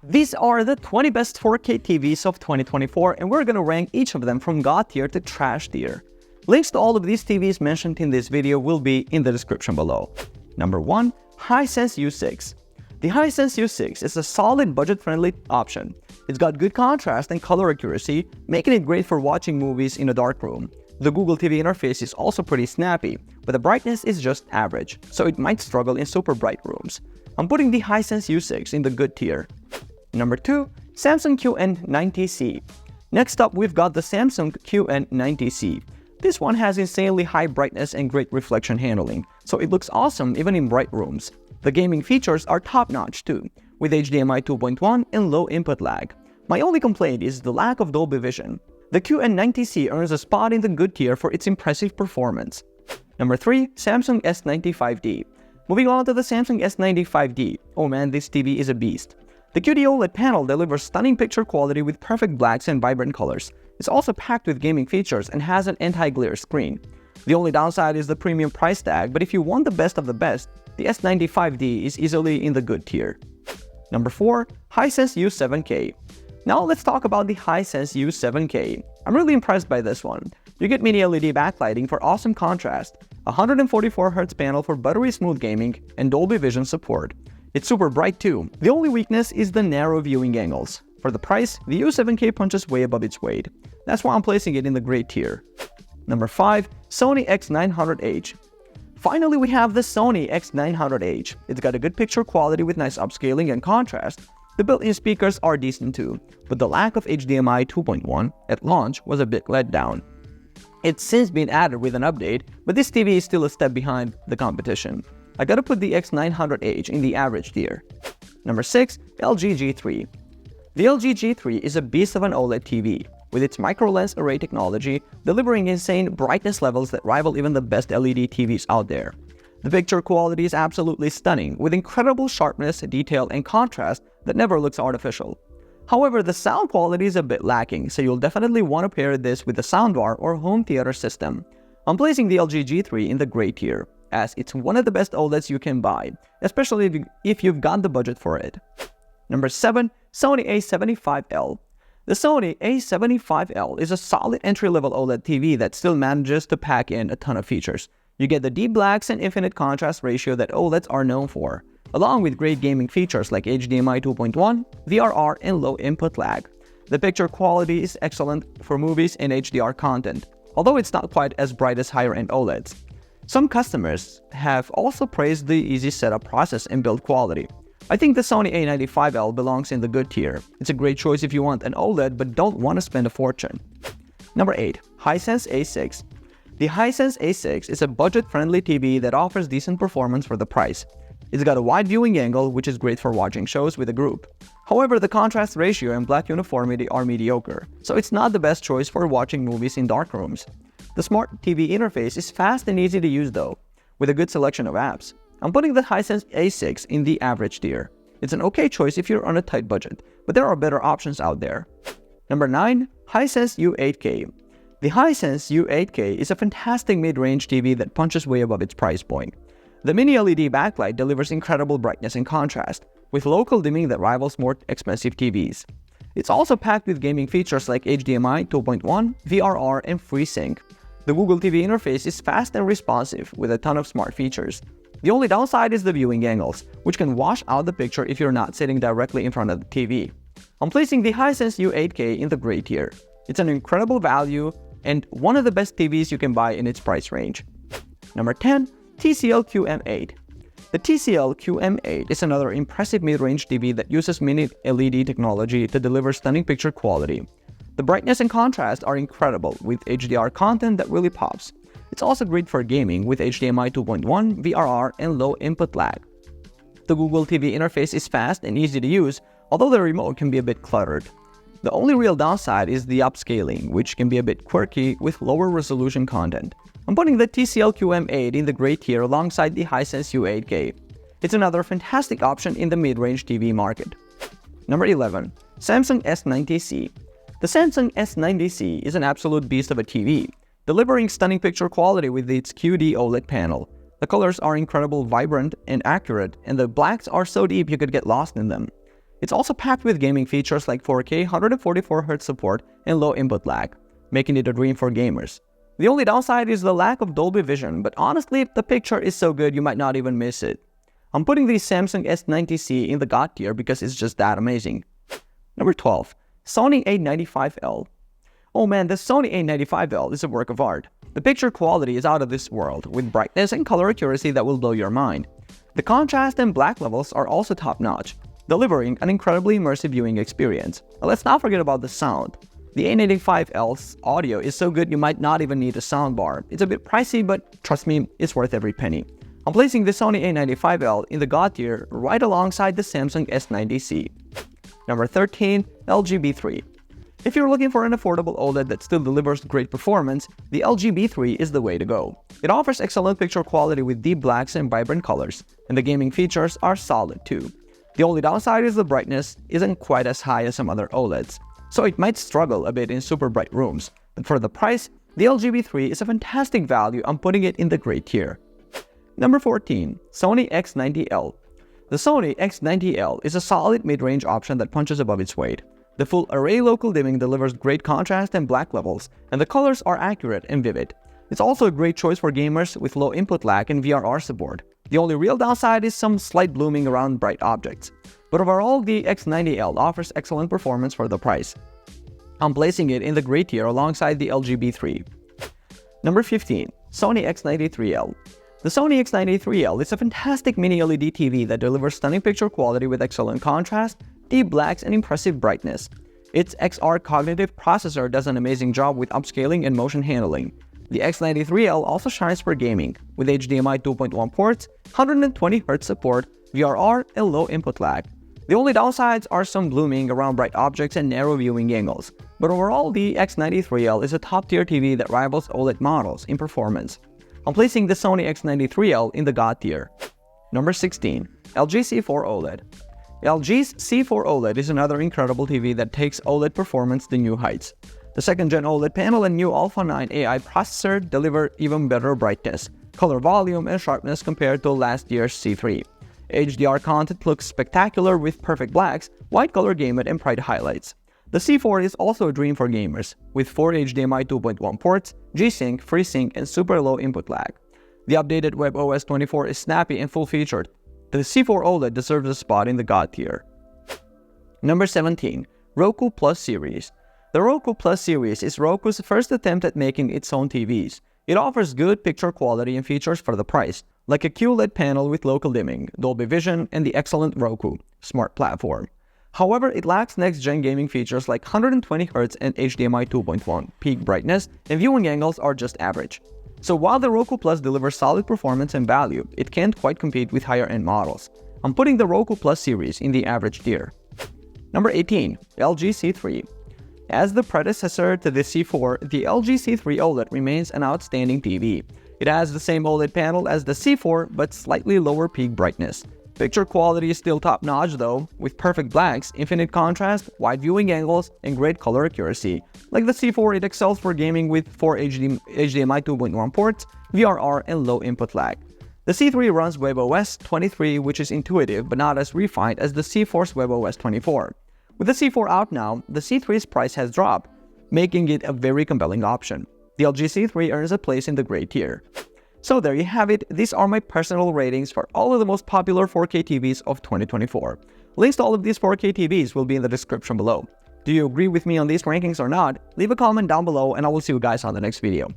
These are the 20 best 4K TVs of 2024, and we're gonna rank each of them from God tier to trash tier. Links to all of these TVs mentioned in this video will be in the description below. Number 1. Hisense U6. The Hisense U6 is a solid budget-friendly option. It's got good contrast and color accuracy, making it great for watching movies in a dark room. The Google TV interface is also pretty snappy, but the brightness is just average, so it might struggle in super bright rooms. I'm putting the Hisense U6 in the good tier. Number 2. Samsung QN90C. Next up, we've got the Samsung QN90C. This one has insanely high brightness and great reflection handling, so it looks awesome even in bright rooms. The gaming features are top-notch too, with HDMI 2.1 and low input lag. My only complaint is the lack of Dolby Vision. The QN90C earns a spot in the good tier for its impressive performance. Number 3. Samsung S95D. Moving on to the Samsung S95D. Oh man, this TV is a beast. The QD OLED panel delivers stunning picture quality with perfect blacks and vibrant colors. It's also packed with gaming features and has an anti-glare screen. The only downside is the premium price tag, but if you want the best of the best, the S95D is easily in the good tier. Number 4. Hisense U7K. Now let's talk about the Hisense U7K. I'm really impressed by this one. You get mini LED backlighting for awesome contrast, a 144Hz panel for buttery smooth gaming, and Dolby Vision support. It's super bright too. The only weakness is the narrow viewing angles. For the price, the U7K punches way above its weight. That's why I'm placing it in the great tier. Number 5. Sony X900H. Finally, we have the Sony X900H. It's got a good picture quality with nice upscaling and contrast. The built-in speakers are decent too, but the lack of HDMI 2.1 at launch was a bit let down. It's since been added with an update, but this TV is still a step behind the competition. I gotta put the X900H in the average tier. Number 6. LG G3. The LG G3 is a beast of an OLED TV, with its micro-lens array technology delivering insane brightness levels that rival even the best LED TVs out there. The picture quality is absolutely stunning, with incredible sharpness, detail, and contrast that never looks artificial. However, the sound quality is a bit lacking, so you'll definitely want to pair this with a soundbar or home theater system. I'm placing the LG G3 in the great tier, as it's one of the best OLEDs you can buy, especially if you've got the budget for it. Number 7. Sony A75L. The Sony A75L is a solid entry-level OLED TV that still manages to pack in a ton of features. You get the deep blacks and infinite contrast ratio that OLEDs are known for, along with great gaming features like HDMI 2.1, VRR, and low input lag. The picture quality is excellent for movies and HDR content, although it's not quite as bright as higher-end OLEDs. Some customers have also praised the easy setup process and build quality. I think the Sony A95L belongs in the good tier. It's a great choice if you want an OLED but don't want to spend a fortune. Number 8. Hisense A6. The Hisense A6 is a budget-friendly TV that offers decent performance for the price. It's got a wide viewing angle, which is great for watching shows with a group. However, the contrast ratio and black uniformity are mediocre, so it's not the best choice for watching movies in dark rooms. The smart TV interface is fast and easy to use though, with a good selection of apps. I'm putting the Hisense A6 in the average tier. It's an okay choice if you're on a tight budget, but there are better options out there. Number 9. Hisense U8K. The Hisense U8K is a fantastic mid-range TV that punches way above its price point. The mini LED backlight delivers incredible brightness and contrast, with local dimming that rivals more expensive TVs. It's also packed with gaming features like HDMI 2.1, VRR, and FreeSync. The Google TV interface is fast and responsive with a ton of smart features. The only downside is the viewing angles, which can wash out the picture if you're not sitting directly in front of the TV. I'm placing the Hisense U8K in the great tier. It's an incredible value and one of the best TVs you can buy in its price range. Number 10. TCL QM8. The TCL QM8 is another impressive mid-range TV that uses mini LED technology to deliver stunning picture quality. The brightness and contrast are incredible, with HDR content that really pops. It's also great for gaming with HDMI 2.1, VRR, and low input lag. The Google TV interface is fast and easy to use, although the remote can be a bit cluttered. The only real downside is the upscaling, which can be a bit quirky with lower resolution content. I'm putting the TCL QM8 in the great tier alongside the Hisense U8K. It's another fantastic option in the mid-range TV market. Number 11. Samsung S90C. The Samsung S90C is an absolute beast of a TV, delivering stunning picture quality with its QD OLED panel. The colors are incredible, vibrant, and accurate, and the blacks are so deep you could get lost in them. It's also packed with gaming features like 4K 144Hz support and low input lag, making it a dream for gamers. The only downside is the lack of Dolby Vision, but honestly, the picture is so good you might not even miss it. I'm putting the Samsung S90C in the God tier because it's just that amazing. Number 12. Sony A95L. Oh man, the Sony A95L is a work of art. The picture quality is out of this world, with brightness and color accuracy that will blow your mind. The contrast and black levels are also top-notch, delivering an incredibly immersive viewing experience. And let's not forget about the sound. The A95L's audio is so good you might not even need a soundbar. It's a bit pricey, but trust me, it's worth every penny. I'm placing the Sony A95L in the God tier right alongside the Samsung S90C. Number 13. LG B3. If you're looking for an affordable OLED that still delivers great performance, the LG B3 is the way to go. It offers excellent picture quality with deep blacks and vibrant colors, and the gaming features are solid too. The only downside is the brightness isn't quite as high as some other OLEDs, so it might struggle a bit in super bright rooms. But for the price, the LG B3 is a fantastic value. I'm putting it in the great tier. Number 14. Sony X90L. The Sony X90L is a solid mid-range option that punches above its weight. The full array local dimming delivers great contrast and black levels, and the colors are accurate and vivid. It's also a great choice for gamers with low input lag and VRR support. The only real downside is some slight blooming around bright objects. But overall, the X90L offers excellent performance for the price. I'm placing it in the great tier alongside the LG B3. Number 15. Sony X93L. The Sony X93L is a fantastic mini LED TV that delivers stunning picture quality with excellent contrast, deep blacks, and impressive brightness. Its XR cognitive processor does an amazing job with upscaling and motion handling. The X93L also shines for gaming, with HDMI 2.1 ports, 120Hz support, VRR, and low input lag. The only downsides are some blooming around bright objects and narrow viewing angles, but overall the X93L is a top-tier TV that rivals OLED models in performance. I'm placing the Sony X93L in the God tier. Number 16. LG C4 OLED. LG's C4 OLED is another incredible TV that takes OLED performance to new heights. The second-gen OLED panel and new Alpha 9 AI processor deliver even better brightness, color volume, and sharpness compared to last year's C3. HDR content looks spectacular with perfect blacks, white color gamut, and bright highlights. The C4 is also a dream for gamers, with 4 HDMI 2.1 ports, G-Sync, FreeSync, and super low input lag. The updated WebOS 24 is snappy and full-featured. The C4 OLED deserves a spot in the God tier. Number 17. Roku Plus Series. The Roku Plus Series is Roku's first attempt at making its own TVs. It offers good picture quality and features for the price, like a QLED panel with local dimming, Dolby Vision, and the excellent Roku smart platform. However, it lacks next-gen gaming features like 120Hz and HDMI 2.1. Peak brightness and viewing angles are just average. So while the Roku Plus delivers solid performance and value, it can't quite compete with higher-end models. I'm putting the Roku Plus series in the average tier. Number 18. LG C3. As the predecessor to the C4, the LG C3 OLED remains an outstanding TV. It has the same OLED panel as the C4, but slightly lower peak brightness. Picture quality is still top-notch though, with perfect blacks, infinite contrast, wide viewing angles, and great color accuracy. Like the C4, it excels for gaming with 4 HDMI 2.1 ports, VRR, and low input lag. The C3 runs WebOS 23, which is intuitive but not as refined as the C4's WebOS 24. With the C4 out now, the C3's price has dropped, making it a very compelling option. The LG C3 earns a place in the great tier. So there you have it. These are my personal ratings for all of the most popular 4K TVs of 2024. Links to all of these 4K TVs will be in the description below. Do you agree with me on these rankings or not? Leave a comment down below and I will see you guys on the next video.